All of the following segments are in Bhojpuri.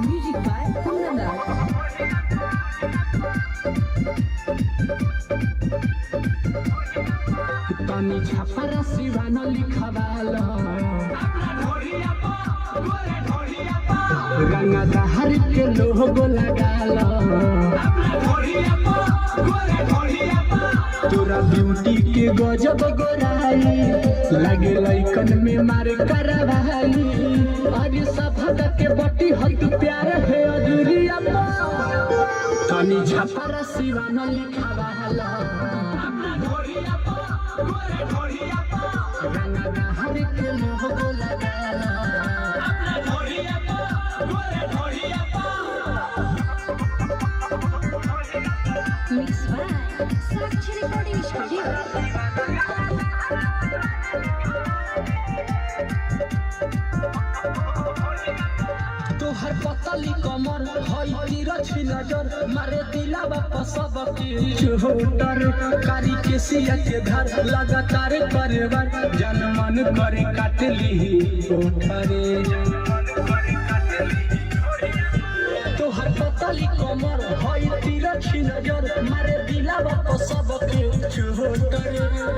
Music by Kundan. तनी छपरा सिवान लिखवाला रंगा दहर के लोगो लगाला तोरा ब्यूटी के गजब गोराई लगे लइकन में मार करवाई अरे सभा के बटी हत प्यार है अधूरिया तनी छपरा सिवान लिखवाला रंगा दहर के लोगो लगाला Mixed by Sakshi Recording Studio. तोहर पतली कमर हई तिरछी नजर मारे दिला बापा सबके चोटर कारी के सिया के धार लगातार करे बार जन मन करे काट ली ओठरे तोहर पतली कमर हई तिरछी नजर मारे दिला बापा सबके चोटर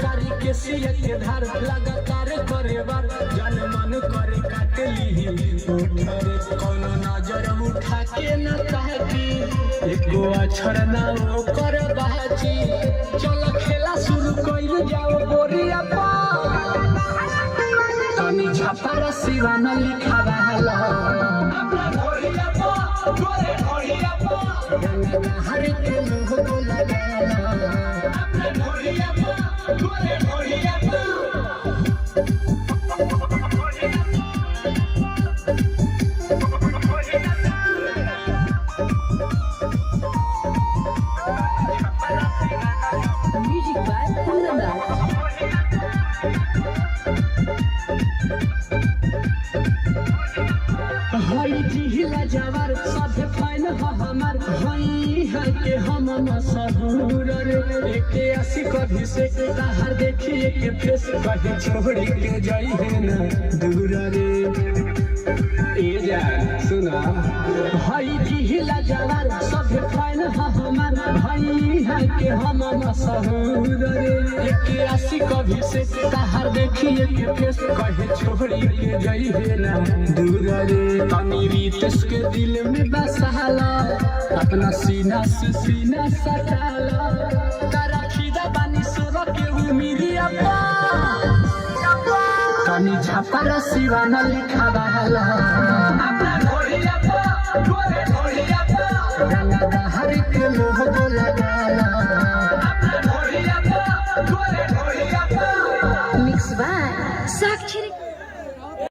कारी के सिया के धार लगातार करे बार जन मन करे काट ली ओठरे कोनो नजर उठा के न ताकी एको अक्षर ना ओकर बाजी चल खेला शुरू कइल जाओ बोरिया पा तनी छपरा सिवान लिखवाला हर के लोगो लगाला Music by Kundan. हई जिहिला जवार सब फैन हमार हई है के हम मशहूर रे एके अस्सी कभी से बाहर देखिए के फेस कहीं छोड़ी के जाई है ना दूर रे ए जान सुना हई जिहिला जवार सब फैन हमार हई है के हम मशहूर रे एके अस्सी कभी से बाहर देखिए के फेस कहीं छोड़ी के जाई है ना दूर रे तनी रीतस के दिल में बसाला अपना सीना से सीना सटाला तारा खिदा बानी सोरा के उम्मीदिया पा तनी छपरा सिवान लिखवाला अपना घोड़िया पा घोड़िया